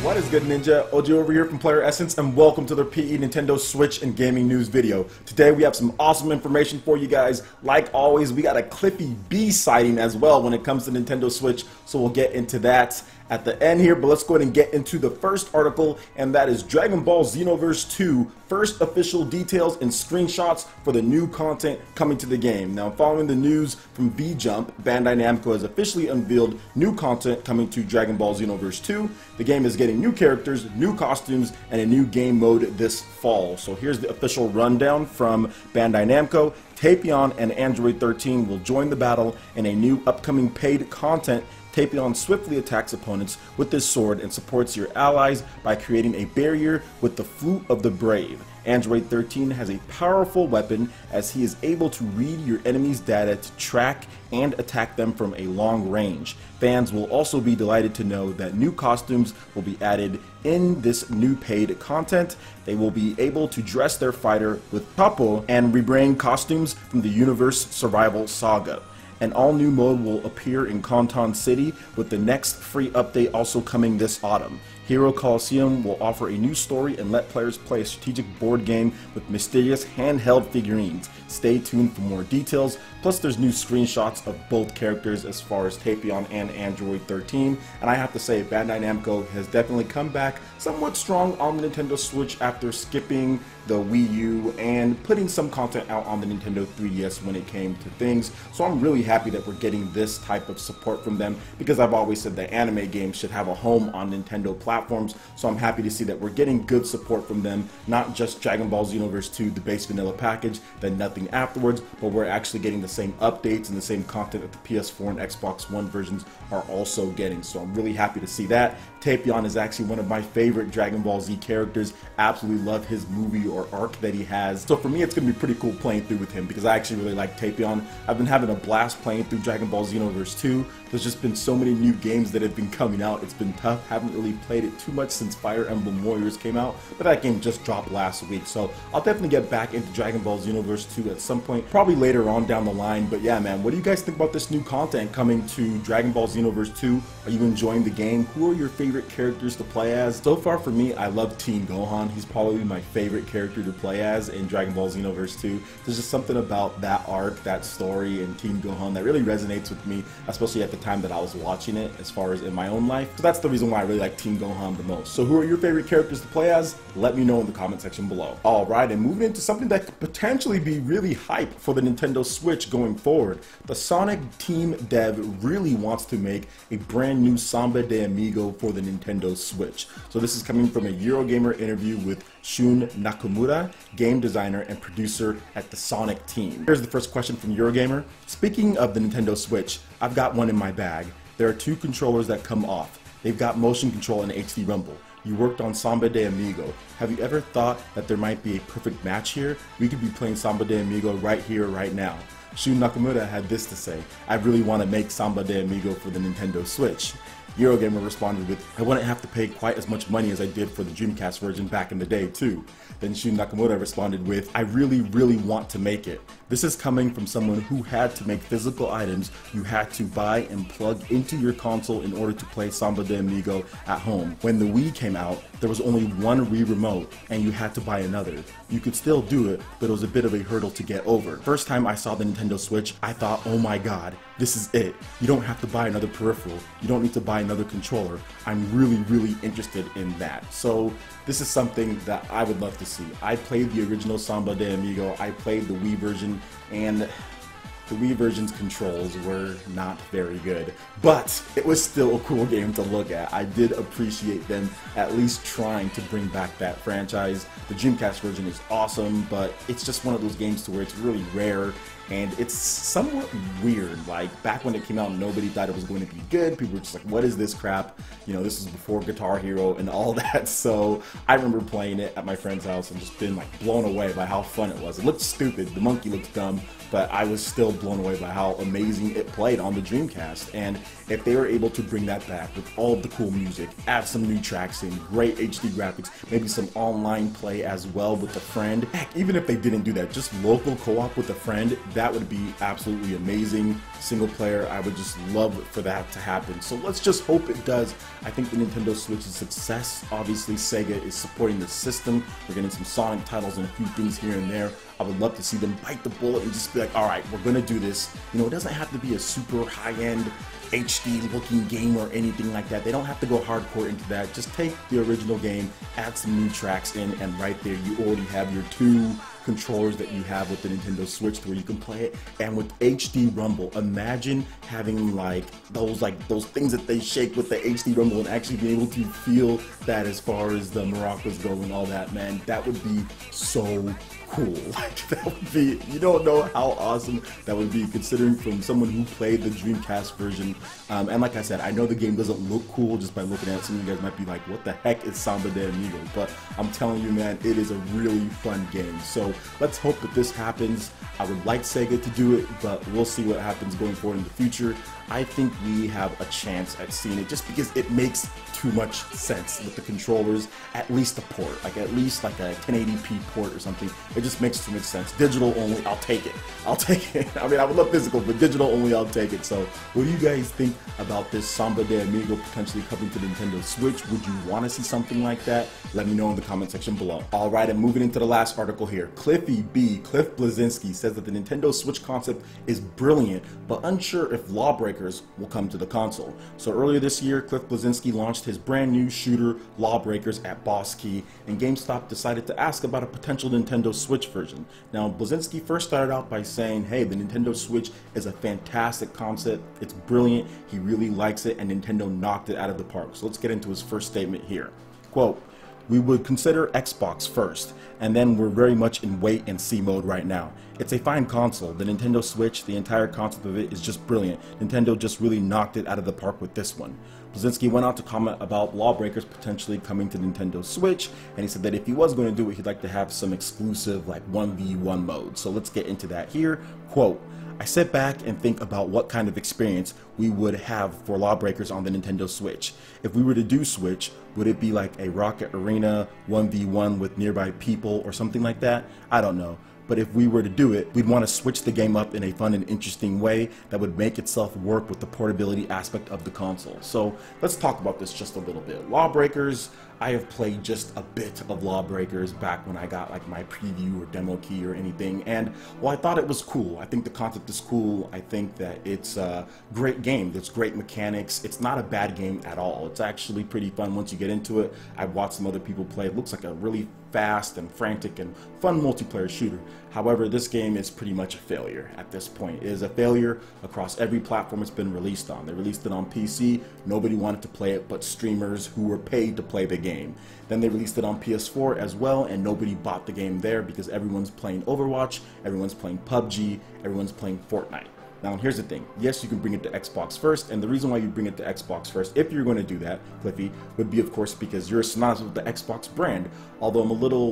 What is good, Ninja? OG over here from PlayerEssence, and welcome to the PE Nintendo Switch and Gaming News video. Today we have some awesome information for you guys. Like always, we got a Cliffy B sighting as well when it comes to Nintendo Switch, so we'll get into that at the end here, but let's go ahead and get into the first article, and that is Dragon Ball Xenoverse 2, first official details and screenshots for the new content coming to the game. Now, following the news from V-Jump, Bandai Namco has officially unveiled new content coming to Dragon Ball Xenoverse 2. The game is getting new characters, new costumes, and a new game mode this fall. So here's the official rundown from Bandai Namco. Tapion and Android 13 will join the battle in a new upcoming paid content. Tapion swiftly attacks opponents with his sword and supports your allies by creating a barrier with the Flute of the Brave. Android 13 has a powerful weapon as he is able to read your enemy's data to track and attack them from a long range. Fans will also be delighted to know that new costumes will be added in this new paid content. They will be able to dress their fighter with Papo and rebrand costumes from the Universe Survival Saga. An all-new mode will appear in Kanton City, with the next free update also coming this autumn. Hero Coliseum will offer a new story and let players play a strategic board game with mysterious handheld figurines. Stay tuned for more details, plus there's new screenshots of both characters as far as Tapion and Android 13, and I have to say Bandai Namco has definitely come back somewhat strong on the Nintendo Switch after skipping the Wii U and putting some content out on the Nintendo 3DS when it came to things. So I'm really happy that we're getting this type of support from them, because I've always said that anime games should have a home on Nintendo platforms, so I'm happy to see that we're getting good support from them, not just Dragon Ball Xenoverse 2, the base vanilla package, then nothing afterwards, but we're actually getting the same updates and the same content that the PS4 and Xbox One versions are also getting, so I'm really happy to see that. Tapion is actually one of my favorite Dragon Ball Z characters. Absolutely love his movie or arc that he has. So for me, it's going to be pretty cool playing through with him, because I actually really like Tapion. I've been having a blast playing through Dragon Ball Xenoverse 2. There's just been so many new games that have been coming out. It's been tough. Haven't really played it too much since Fire Emblem Warriors came out, but that game just dropped last week. So I'll definitely get back into Dragon Ball Xenoverse 2 at some point, probably later on down the line. But yeah, man, what do you guys think about this new content coming to Dragon Ball Xenoverse 2? Are you enjoying the game? Who are your favorite characters to play as? So far for me, I love Teen Gohan. He's probably my favorite character to play as in Dragon Ball Xenoverse 2. There's just something about that arc, that story, and Teen Gohan that really resonates with me, especially at the time that I was watching it as far as in my own life. So that's the reason why I really like Teen Gohan the most. So who are your favorite characters to play as? Let me know in the comment section below. Alright, and moving into something that could potentially be really hype for the Nintendo Switch going forward. The Sonic team dev really wants to make a brand new Samba De Amigo for the Nintendo Switch. So this is coming from a Eurogamer interview with Shun Nakamura, game designer and producer at the Sonic team. Here's the first question from Eurogamer. Speaking of the Nintendo Switch, I've got one in my bag. There are two controllers that come off. They've got motion control and HD rumble. You worked on Samba De Amigo. Have you ever thought that there might be a perfect match here? We could be playing Samba De Amigo right here, right now. Shun Nakamura had this to say: I really want to make Samba De Amigo for the Nintendo Switch. Eurogamer responded with, I wouldn't have to pay quite as much money as I did for the Dreamcast version back in the day too. Then Shun Nakamura responded with, I really want to make it. This is coming from someone who had to make physical items you had to buy and plug into your console in order to play Samba De Amigo at home. When the Wii came out, there was only one Wii remote and you had to buy another. You could still do it, but it was a bit of a hurdle to get over. First time I saw the Nintendo Switch, I thought, oh my god, this is it. You don't have to buy another peripheral. You don't need to buy another controller. I'm really interested in that. So this is something that I would love to see. I played the original Samba De Amigo. I played the Wii version, and the Wii version's controls were not very good, but it was still a cool game to look at. I did appreciate them at least trying to bring back that franchise. The Dreamcast version is awesome, but it's just one of those games to where it's really rare, and it's somewhat weird. Like, back when it came out, nobody thought it was going to be good. People were just like, what is this crap? You know, this is before Guitar Hero and all that. So I remember playing it at my friend's house and just been like blown away by how fun it was. It looked stupid, the monkey looked dumb, but I was still blown away by how amazing it played on the Dreamcast. And if they were able to bring that back with all of the cool music, add some new tracks in, great HD graphics, maybe some online play as well with a friend. Heck, even if they didn't do that, just local co-op with a friend, that would be absolutely amazing. Single player, I would just love for that to happen. So let's just hope it does. I think the Nintendo Switch's success, obviously Sega is supporting the system. We're getting some Sonic titles and a few things here and there. I would love to see them bite the bullet and just be like, all right, we're gonna do this. You know, it doesn't have to be a super high-end HD looking game or anything like that. They don't have to go hardcore into that. Just take the original game, add some new tracks in, and right there you already have your 2 controllers that you have with the Nintendo Switch where you can play it. And with HD Rumble, imagine having like those things that they shake with the HD Rumble and actually be able to feel that as far as the maracas go and all that, man. That would be so cool. Like, that would be, you don't know how awesome that would be, considering from someone who played the Dreamcast version. And like I said, I know the game doesn't look cool just by looking at it. Some of you guys might be like, what the heck is Samba De Amigo? But I'm telling you, man, it is a really fun game. So let's hope that this happens. I would like Sega to do it, but we'll see what happens going forward in the future. I think we have a chance at seeing it just because it makes too much sense with the controllers, at least a port, like at least like a 1080p port or something. It just makes too much sense. Digital only, I'll take it. I'll take it. I mean, I would love physical, but digital only, I'll take it. So what do you guys think about this Samba De Amigo potentially coming to Nintendo Switch? Would you want to see something like that? Let me know in the comment section below. All right, and moving into the last article here. Cliff Blazinski says that the Nintendo Switch concept is brilliant, but unsure if Lawbreaks will come to the console. So earlier this year, Cliff Blazinski launched his brand new shooter Lawbreaks at Boss Key, and GameStop decided to ask about a potential Nintendo Switch version. Now, Blazinski first started out by saying, hey, the Nintendo Switch is a fantastic concept, it's brilliant, he really likes it, and Nintendo knocked it out of the park. So let's get into his first statement here. Quote, "We would consider Xbox first, and then we're very much in wait and see mode right now. It's a fine console. The Nintendo Switch, the entire concept of it is just brilliant. Nintendo just really knocked it out of the park with this one." Blazinski went on to comment about Lawbreaks potentially coming to Nintendo Switch, and he said that if he was going to do it, he'd like to have some exclusive like 1v1 mode. So let's get into that here. Quote, "I sit back and think about what kind of experience we would have for Lawbreaks on the Nintendo Switch. If we were to do Switch, would it be like a Rocket Arena 1v1 with nearby people or something like that? I don't know. But if we were to do it, we'd want to switch the game up in a fun and interesting way that would make itself work with the portability aspect of the console." So let's talk about this just a little bit. Lawbreaks, I have played just a bit of Lawbreaks back when I got like my preview or demo key or anything, and well, I thought it was cool. I think the concept is cool. I think that it's a great game. There's great mechanics. It's not a bad game at all. It's actually pretty fun once you get into it. I've watched some other people play. It looks like a really fast and frantic and fun multiplayer shooter. However, this game is pretty much a failure at this point. It is a failure across every platform it's been released on. They released it on PC. Nobody wanted to play it but streamers who were paid to play the game. Then they released it on PS4 as well, and nobody bought the game there because everyone's playing Overwatch, everyone's playing PUBG, everyone's playing Fortnite. Now, here's the thing. Yes, you can bring it to Xbox first, and the reason why you bring it to Xbox first, if you're going to do that, Cliffy, would be, of course, because you're synonymous with the Xbox brand. Although I'm a little,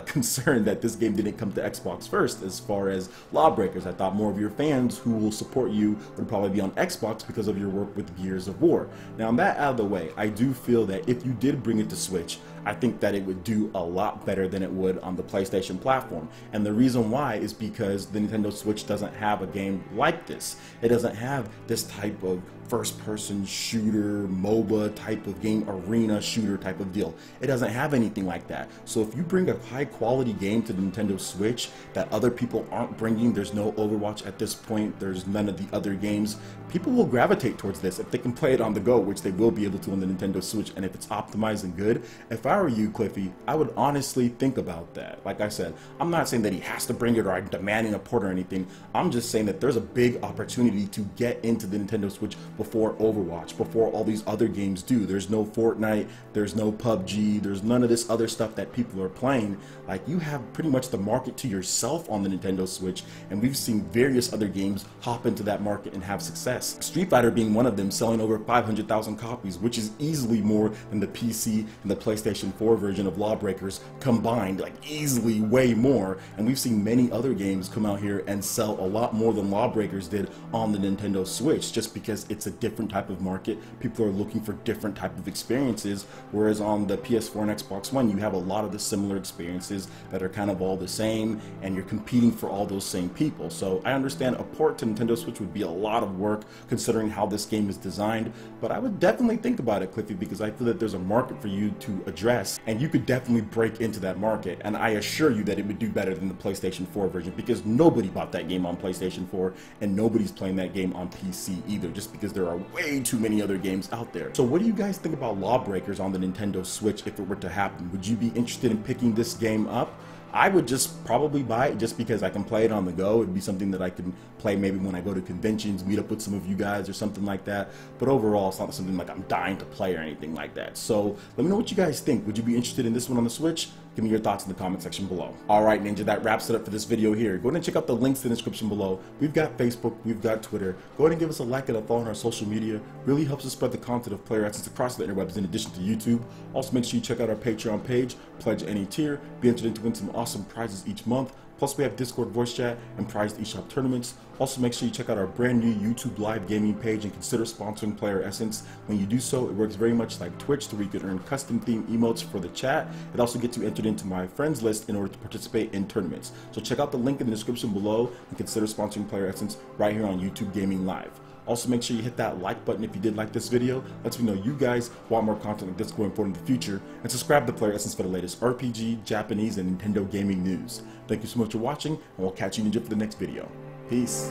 concerned that this game didn't come to Xbox first as far as Lawbreaks. I thought more of your fans who will support you would probably be on Xbox because of your work with Gears of War. Now, that out of the way, I do feel that if you did bring it to Switch, I think that it would do a lot better than it would on the PlayStation platform. And the reason why is because the Nintendo Switch doesn't have a game like this. It doesn't have this type of first-person shooter, MOBA type of game, arena shooter type of deal. It doesn't have anything like that. So if you bring a high-quality game to the Nintendo Switch that other people aren't bringing, there's no Overwatch at this point, there's none of the other games, people will gravitate towards this if they can play it on the go, which they will be able to on the Nintendo Switch, and if it's optimized and good. If I were you, Cliffy, I would honestly think about that. Like I said, I'm not saying that he has to bring it or I'm demanding a port or anything. I'm just saying that there's a big opportunity to get into the Nintendo Switch before Overwatch, before all these other games do. There's no Fortnite, there's no PUBG, there's none of this other stuff that people are playing. Like, you have pretty much the market to yourself on the Nintendo Switch, and we've seen various other games hop into that market and have success. Street Fighter being one of them, selling over 500,000 copies, which is easily more than the PC and the PlayStation PlayStation 4 version of Lawbreaks combined, like easily way more, and we've seen many other games come out here and sell a lot more than Lawbreaks did on the Nintendo Switch, just because it's a different type of market. People are looking for different type of experiences, whereas on the PS4 and Xbox One you have a lot of the similar experiences that are kind of all the same, and you're competing for all those same people. So I understand a port to Nintendo Switch would be a lot of work considering how this game is designed, but I would definitely think about it, Cliffy, because I feel that there's a market for you to address, and you could definitely break into that market. And I assure you that it would do better than the PlayStation 4 version, because nobody bought that game on PlayStation 4 and nobody's playing that game on PC either, just because there are way too many other games out there. So what do you guys think about Lawbreaks on the Nintendo Switch if it were to happen? Would you be interested in picking this game up? I would just probably buy it just because I can play it on the go. It'd be something that I can play maybe when I go to conventions, meet up with some of you guys or something like that. But overall, it's not something like I'm dying to play or anything like that. So let me know what you guys think. Would you be interested in this one on the Switch? Give me your thoughts in the comment section below. Alright Ninja, that wraps it up for this video here. Go ahead and check out the links in the description below. We've got Facebook, we've got Twitter. Go ahead and give us a like and a follow on our social media. Really helps us spread the content of PlayerEssence across the interwebs in addition to YouTube. Also make sure you check out our Patreon page, pledge any tier, be entered in to win some awesome prizes each month. Plus we have Discord voice chat and prized eShop tournaments. Also make sure you check out our brand new YouTube live gaming page and consider sponsoring PlayerEssence. When you do so, it works very much like Twitch, where you can earn custom theme emotes for the chat. It also gets you entered into my friends list in order to participate in tournaments. So check out the link in the description below and consider sponsoring PlayerEssence right here on YouTube Gaming Live. Also make sure you hit that like button if you did like this video. Lets me know you guys want more content like this going forward in the future. And subscribe to PlayerEssence for the latest RPG, Japanese, and Nintendo gaming news. Thank you so much for watching, and we'll catch you Ninja for the next video. Peace.